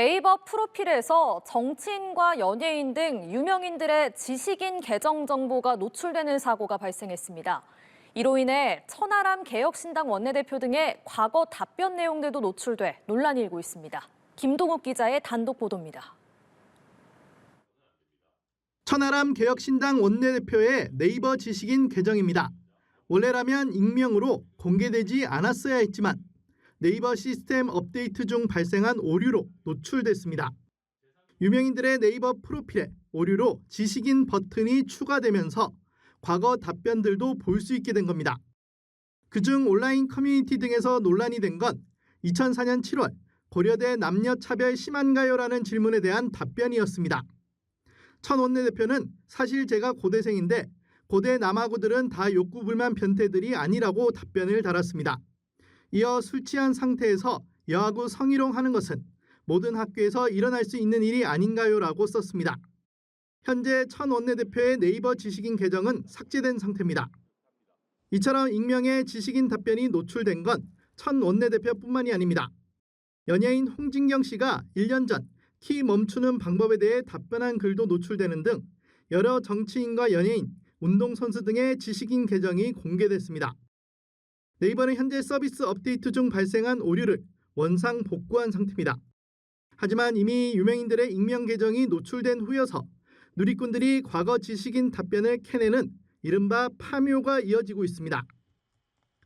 네이버 프로필에서 정치인과 연예인 등 유명인들의 지식인 계정 정보가 노출되는 사고가 발생했습니다. 이로 인해 천하람 개혁신당 원내대표 등의 과거 답변 내용들도 노출돼 논란이 일고 있습니다. 김동욱 기자의 단독 보도입니다. 천하람 개혁신당 원내대표의 네이버 지식인 계정입니다. 원래라면 익명으로 공개되지 않았어야 했지만 네이버 시스템 업데이트 중 발생한 오류로 노출됐습니다. 유명인들의 네이버 프로필에 오류로 지식인 버튼이 추가되면서 과거 답변들도 볼 수 있게 된 겁니다. 그중 온라인 커뮤니티 등에서 논란이 된 건 2004년 7월 고려대 남녀차별 심한가요라는 질문에 대한 답변이었습니다. 천 원내대표는 사실 제가 고대생인데 고대 남아구들은 다 욕구불만 변태들이 아니라고 답변을 달았습니다. 이어 술 취한 상태에서 여하고 성희롱하는 것은 모든 학교에서 일어날 수 있는 일이 아닌가요라고 썼습니다. 현재 천 원내대표의 네이버 지식인 계정은 삭제된 상태입니다. 이처럼 익명의 지식인 답변이 노출된 건 천 원내대표뿐만이 아닙니다. 연예인 홍진경 씨가 1년 전 키 멈추는 방법에 대해 답변한 글도 노출되는 등 여러 정치인과 연예인, 운동선수 등의 지식인 계정이 공개됐습니다. 네이버는 현재 서비스 업데이트 중 발생한 오류를 원상 복구한 상태입니다. 하지만 이미 유명인들의 익명 계정이 노출된 후여서 누리꾼들이 과거 지식인 답변을 캐내는 이른바 파묘가 이어지고 있습니다.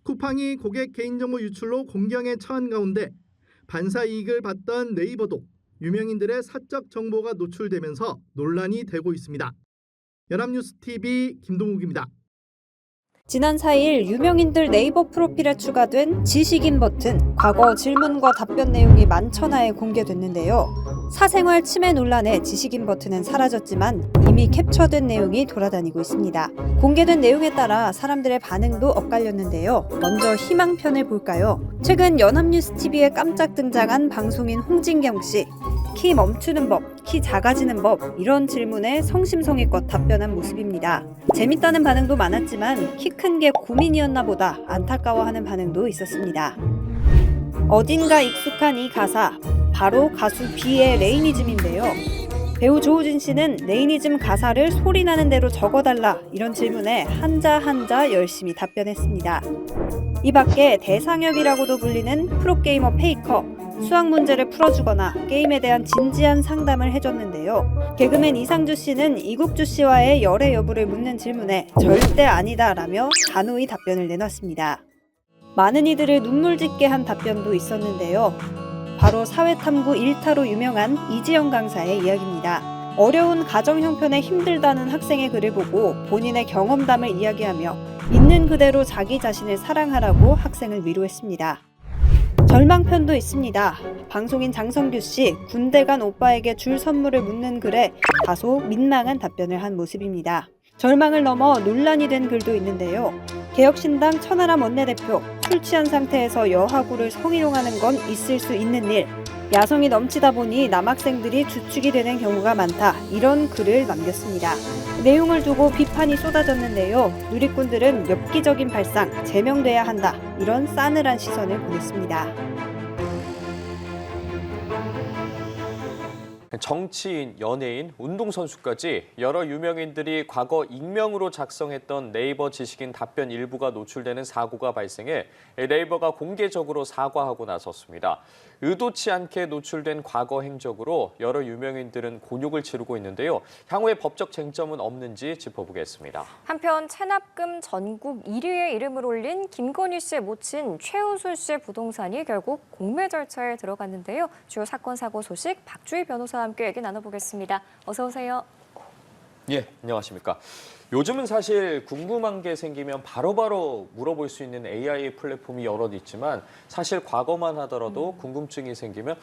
쿠팡이 고객 개인정보 유출로 공경에 처한 가운데 반사 이익을 받던 네이버도 유명인들의 사적 정보가 노출되면서 논란이 되고 있습니다. 연합뉴스TV 김동욱입니다. 지난 4일 유명인들 네이버 프로필에 추가된 지식인 버튼, 과거 질문과 답변 내용이 만천하에 공개됐는데요. 사생활 침해 논란에 지식인 버튼은 사라졌지만 이미 캡처된 내용이 돌아다니고 있습니다. 공개된 내용에 따라 사람들의 반응도 엇갈렸는데요. 먼저 희망편을 볼까요? 최근 연합뉴스TV에 깜짝 등장한 방송인 홍진경 씨. 키 멈추는 법, 키 작아지는 법, 이런 질문에 성심성의껏 답변한 모습입니다. 재밌다는 반응도 많았지만 키 큰 게 고민이었나 보다 안타까워하는 반응도 있었습니다. 어딘가 익숙한 이 가사, 바로 가수 비의 레이니즘인데요. 배우 조우진 씨는 레이니즘 가사를 소리나는 대로 적어달라 이런 질문에 한자 한자 열심히 답변했습니다. 이 밖에 대상역이라고도 불리는 프로게이머 페이커, 수학 문제를 풀어주거나 게임에 대한 진지한 상담을 해줬는데요. 개그맨 이상주 씨는 이국주 씨와의 열애 여부를 묻는 질문에 절대 아니다라며 단호히 답변을 내놨습니다. 많은 이들을 눈물 짓게 한 답변도 있었는데요. 바로 사회탐구 1타로 유명한 이지영 강사의 이야기입니다. 어려운 가정 형편에 힘들다는 학생의 글을 보고 본인의 경험담을 이야기하며 있는 그대로 자기 자신을 사랑하라고 학생을 위로했습니다. 절망편도 있습니다. 방송인 장성규 씨, 군대 간 오빠에게 줄 선물을 묻는 글에 다소 민망한 답변을 한 모습입니다. 절망을 넘어 논란이 된 글도 있는데요. 개혁신당 천하람 원내대표, 술 취한 상태에서 여하구를 성희롱하는 건 있을 수 있는 일. 야성이 넘치다 보니 남학생들이 주축이 되는 경우가 많다. 이런 글을 남겼습니다. 내용을 두고 비판이 쏟아졌는데요. 누리꾼들은 엽기적인 발상, 제명돼야 한다. 이런 싸늘한 시선을 보냈습니다. 정치인, 연예인, 운동선수까지 여러 유명인들이 과거 익명으로 작성했던 네이버 지식인 답변 일부가 노출되는 사고가 발생해 네이버가 공개적으로 사과하고 나섰습니다. 의도치 않게 노출된 과거 행적으로 여러 유명인들은 곤욕을 치르고 있는데요. 향후에 법적 쟁점은 없는지 짚어보겠습니다. 한편 체납금 전국 1위의 이름을 올린 김건희 씨의 모친 최우순 씨의 부동산이 결국 공매 절차에 들어갔는데요. 주요 사건 사고 소식 박주희 변호사와 함께 얘기 나눠보겠습니다. 어서 오세요. 예, 안녕하십니까. 요즘은 사실 궁금한 게 생기면 바로바로 물어볼 수 있는 AI 플랫폼이 여럿 있지만 사실 과거만 하더라도 궁금증이 생기면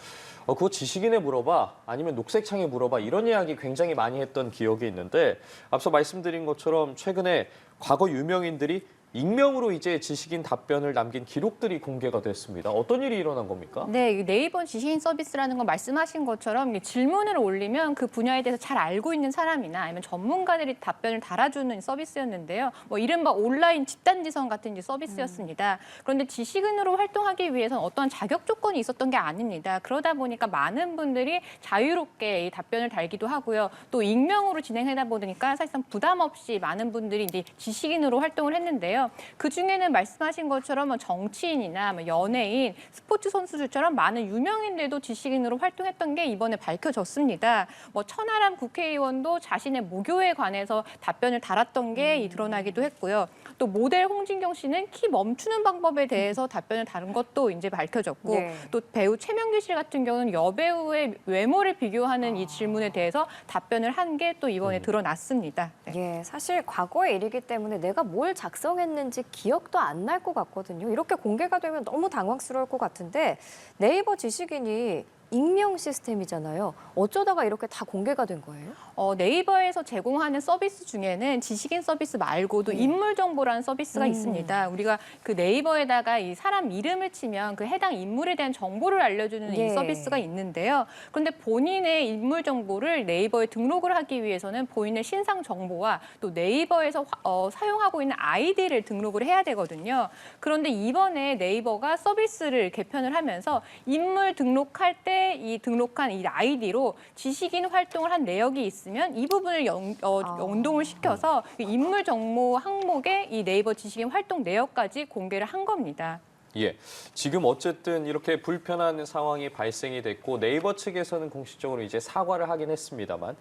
그거 지식인에 물어봐 아니면 녹색창에 물어봐 이런 이야기 굉장히 많이 했던 기억이 있는데 앞서 말씀드린 것처럼 최근에 과거 유명인들이 익명으로 이제 지식인 답변을 남긴 기록들이 공개가 됐습니다. 어떤 일이 일어난 겁니까? 네, 이 네이버 지식인 서비스라는 건 말씀하신 것처럼 이게 질문을 올리면 그 분야에 대해서 잘 알고 있는 사람이나 아니면 전문가들이 답변을 달아주는 서비스였는데요. 뭐 이른바 온라인 집단지성 같은 이제 서비스였습니다. 그런데 지식인으로 활동하기 위해서는 어떤 자격 조건이 있었던 게 아닙니다. 그러다 보니까 많은 분들이 자유롭게 이 답변을 달기도 하고요. 또 익명으로 진행하다 보니까 사실상 부담 없이 많은 분들이 이제 지식인으로 활동을 했는데요. 그 중에는 말씀하신 것처럼 뭐 정치인이나 뭐 연예인, 스포츠 선수들처럼 많은 유명인들도 지식인으로 활동했던 게 이번에 밝혀졌습니다. 뭐 천하람 국회의원도 자신의 모교에 관해서 답변을 달았던 게 드러나기도 했고요. 또 모델 홍진경 씨는 키 멈추는 방법에 대해서 답변을 다룬 것도 이제 밝혀졌고, 네. 또 배우 최명길 씨 같은 경우는 여배우의 외모를 비교하는 이 질문에 대해서 답변을 한 게 또 이번에 드러났습니다. 네. 예, 사실 과거의 일이기 때문에 내가 뭘 작성했는지 기억도 안 날 것 같거든요. 이렇게 공개가 되면 너무 당황스러울 것 같은데 네이버 지식인이 익명 시스템이잖아요. 어쩌다가 이렇게 다 공개가 된 거예요? 네이버에서 제공하는 서비스 중에는 지식인 서비스 말고도 인물 정보라는 서비스가 있습니다. 우리가 그 네이버에다가 이 사람 이름을 치면 그 해당 인물에 대한 정보를 알려주는 예. 이 서비스가 있는데요. 그런데 본인의 인물 정보를 네이버에 등록을 하기 위해서는 본인의 신상 정보와 또 네이버에서 사용하고 있는 아이디를 등록을 해야 되거든요. 그런데 이번에 네이버가 서비스를 개편을 하면서 인물 등록할 때 이 등록한 이 아이디로 지식인 활동을 한 내역이 있으면 이 부분을 연동을 시켜서 인물 정보 항목에 이 네이버 지식인 활동 내역까지 공개를 한 겁니다. 예, 지금 어쨌든 이렇게 불편한 상황이 발생이 됐고 네이버 측에서는 공식적으로 이제 사과를 하긴 했습니다만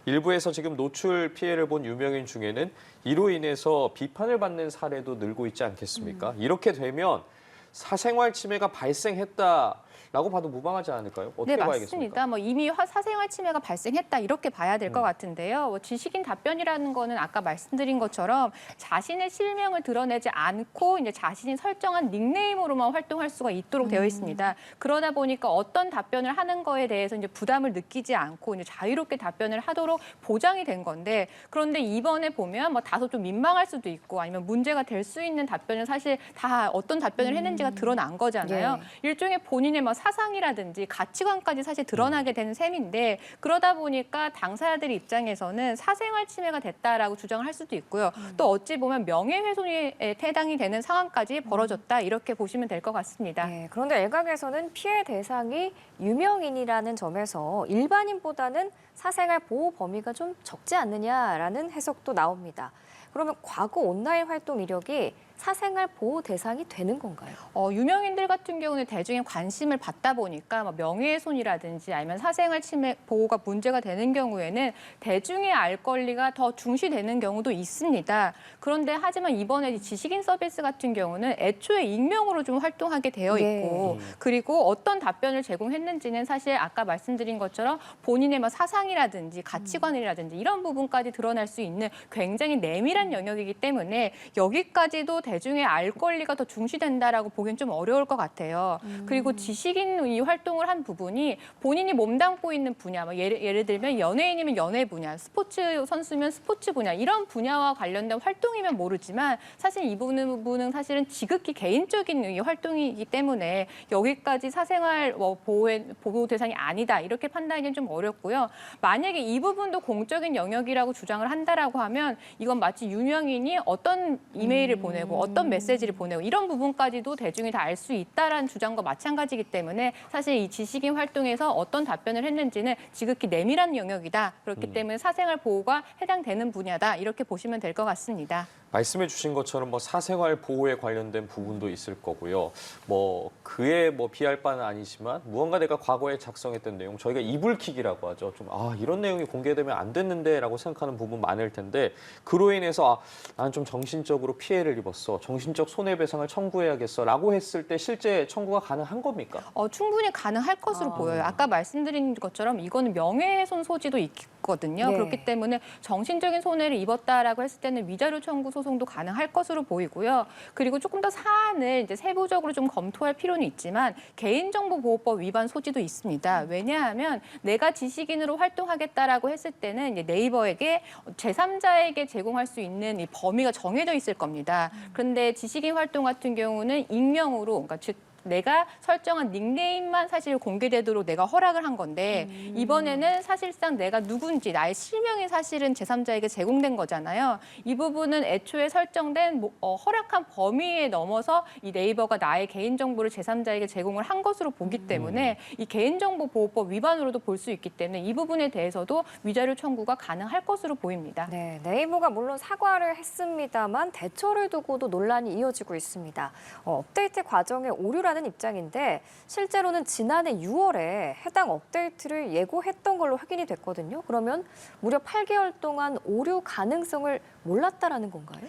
일부에서 지금 노출 피해를 본 유명인 중에는 이로 인해서 비판을 받는 사례도 늘고 있지 않겠습니까? 이렇게 되면 사생활 침해가 발생했다라고 봐도 무방하지 않을까요? 어떻게 네, 봐야겠습니까? 맞습니다. 뭐 이미 사생활 침해가 발생했다 이렇게 봐야 될 것 같은데요. 뭐 지식인 답변이라는 거는 아까 말씀드린 것처럼 자신의 실명을 드러내지 않고 이제 자신이 설정한 닉네임으로만 활동할 수가 있도록 되어 있습니다. 그러다 보니까 어떤 답변을 하는 거에 대해서 이제 부담을 느끼지 않고 이제 자유롭게 답변을 하도록 보장이 된 건데, 그런데 이번에 보면 뭐 다소 좀 민망할 수도 있고 아니면 문제가 될 수 있는 답변은 사실 다 어떤 답변을 했는지가 드러난 거잖아요. 일종의 본인의 뭐 사상이라든지 가치관까지 사실 드러나게 되는 셈인데, 그러다 보니까 당사자들 입장에서는 사생활 침해가 됐다라고 주장을 할 수도 있고요. 또 어찌 보면 명예훼손에 해당이 되는 상황까지 벌어졌다 이렇게 보시면 될 것 같습니다. 네, 그런데 일각에서는 피해 대상이 유명인이라는 점에서 일반인보다는 사생활 보호 범위가 좀 적지 않느냐라는 해석도 나옵니다. 그러면 과거 온라인 활동 이력이 사생활 보호 대상이 되는 건가요? 유명인들 같은 경우는 대중의 관심을 받다 보니까 뭐 명예훼손이라든지 아니면 사생활 침해 보호가 문제가 되는 경우에는 대중의 알 권리가 더 중시되는 경우도 있습니다. 그런데 하지만 이번에 지식인 서비스 같은 경우는 애초에 익명으로 좀 활동하게 되어 있고 그리고 어떤 답변을 제공했는지는 사실 아까 말씀드린 것처럼 본인의 뭐 사상이라든지 가치관이라든지 이런 부분까지 드러날 수 있는 굉장히 내밀한 영역이기 때문에 여기까지도 대중의 알 권리가 더 중시된다라고 보기엔 좀 어려울 것 같아요. 그리고 지식인 이 활동을 한 부분이 본인이 몸담고 있는 분야, 뭐 예를 들면 연예인이면 연예 분야, 스포츠 선수면 스포츠 분야 이런 분야와 관련된 활동이면 모르지만 사실 이 부분은 사실은 지극히 개인적인 이 활동이기 때문에 여기까지 사생활 보호 대상이 아니다 이렇게 판단하기는 좀 어렵고요. 만약에 이 부분도 공적인 영역이라고 주장을 한다라고 하면 이건 마치 유명인이 어떤 이메일을 보내고 어떤 메시지를 보내고 이런 부분까지도 대중이 다 알 수 있다라는 주장과 마찬가지이기 때문에 사실 이 지식인 활동에서 어떤 답변을 했는지는 지극히 내밀한 영역이다. 그렇기 때문에 사생활 보호가 해당되는 분야다. 이렇게 보시면 될 것 같습니다. 말씀해 주신 것처럼 뭐 사생활 보호에 관련된 부분도 있을 거고요. 뭐 그에 뭐 비할 바는 아니지만 무언가 내가 과거에 작성했던 내용, 저희가 이불킥이라고 하죠. 좀 이런 내용이 공개되면 안 됐는데라고 생각하는 부분 많을 텐데 그로 인해서 나는 좀 정신적으로 피해를 입었어. 정신적 손해배상을 청구해야겠어라고 했을 때 실제 청구가 가능한 겁니까? 충분히 가능할 것으로 보여요. 아까 말씀드린 것처럼 이거는 명예훼손 소지도 있거든요. 네. 그렇기 때문에 정신적인 손해를 입었다라고 했을 때는 위자료 청구 소송도 가능할 것으로 보이고요. 그리고 조금 더 사안을 이제 세부적으로 좀 검토할 필요는 있지만 개인정보보호법 위반 소지도 있습니다. 왜냐하면 내가 지식인으로 활동하겠다라고 했을 때는 이제 네이버에게 제3자에게 제공할 수 있는 이 범위가 정해져 있을 겁니다. 그런데 지식인 활동 같은 경우는 익명으로, 그러니까 즉 내가 설정한 닉네임만 사실 공개되도록 내가 허락을 한 건데 이번에는 사실상 내가 누군지 나의 실명이 사실은 제3자에게 제공된 거잖아요. 이 부분은 애초에 설정된 허락한 범위에 넘어서 이 네이버가 나의 개인정보를 제3자에게 제공을 한 것으로 보기 때문에 이 개인정보보호법 위반으로도 볼 수 있기 때문에 이 부분에 대해서도 위자료 청구가 가능할 것으로 보입니다. 네, 네이버가 물론 사과를 했습니다만 대처를 두고도 논란이 이어지고 있습니다. 업데이트 과정에 오류라는 입장인데 실제로는 지난해 6월에 해당 업데이트를 예고했던 걸로 확인이 됐거든요. 그러면 무려 8개월 동안 오류 가능성을 몰랐다라는 건가요?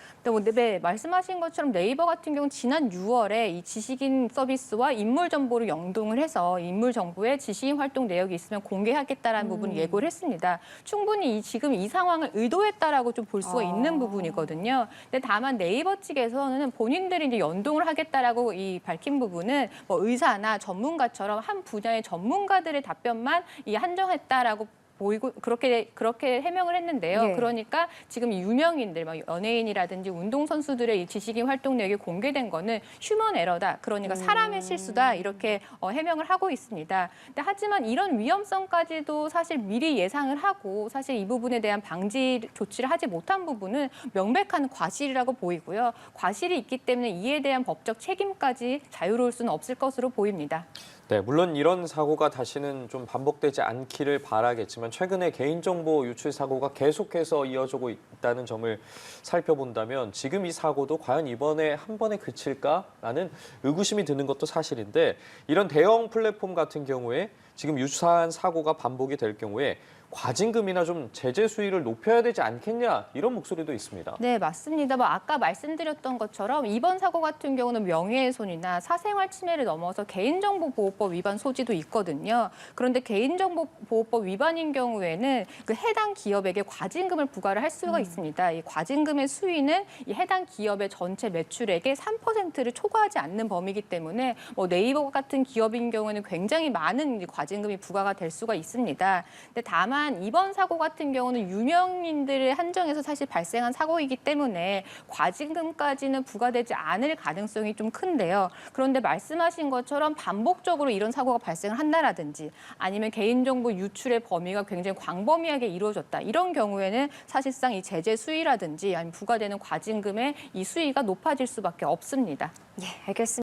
네, 말씀하신 것처럼 네이버 같은 경우는 지난 6월에 이 지식인 서비스와 인물 정보를 연동을 해서 인물 정보에 지식인 활동 내역이 있으면 공개하겠다라는 부분을 예고를 했습니다. 충분히 지금 이 상황을 의도했다라고 좀 볼 수가 있는 부분이거든요. 근데 다만 네이버 측에서는 본인들이 이제 연동을 하겠다라고 이 밝힌 부분은 뭐 의사나 전문가처럼 한 분야의 전문가들의 답변만 한정했다라고 보이고 그렇게 해명을 했는데요. 예. 그러니까 지금 유명인들, 막 연예인이라든지 운동선수들의 이 지식인 활동 내역이 공개된 거는 휴먼 에러다. 그러니까 사람의 실수다. 이렇게 해명을 하고 있습니다. 근데 하지만 이런 위험성까지도 사실 미리 예상을 하고 사실 이 부분에 대한 방지 조치를 하지 못한 부분은 명백한 과실이라고 보이고요. 과실이 있기 때문에 이에 대한 법적 책임까지 자유로울 수는 없을 것으로 보입니다. 네, 물론 이런 사고가 다시는 좀 반복되지 않기를 바라겠지만 최근에 개인정보 유출 사고가 계속해서 이어지고 있다는 점을 살펴본다면 지금 이 사고도 과연 이번에 한 번에 그칠까라는 의구심이 드는 것도 사실인데 이런 대형 플랫폼 같은 경우에 지금 유사한 사고가 반복이 될 경우에 과징금이나 좀 제재 수위를 높여야 되지 않겠냐 이런 목소리도 있습니다. 네, 맞습니다. 아까 말씀드렸던 것처럼 이번 사고 같은 경우는 명예훼손이나 사생활 침해를 넘어서 개인정보보호법 위반 소지도 있거든요. 그런데 개인정보보호법 위반인 경우에는 그 해당 기업에게 과징금을 부과를 할 수가 있습니다. 이 과징금의 수위는 이 해당 기업의 전체 매출액의 3%를 초과하지 않는 범위이기 때문에 네이버 같은 기업인 경우에는 굉장히 많은 과징금이 부과가 될 수가 있습니다. 근데 다만 이번 사고 같은 경우는 유명인들을 한정해서 사실 발생한 사고이기 때문에 과징금까지는 부과되지 않을 가능성이 좀 큰데요. 그런데 말씀하신 것처럼 반복적으로 이런 사고가 발생을 한다라든지 아니면 개인정보 유출의 범위가 굉장히 광범위하게 이루어졌다. 이런 경우에는 사실상 이 제재 수위라든지 아니면 부과되는 과징금의 이 수위가 높아질 수밖에 없습니다. 예, 알겠습니다.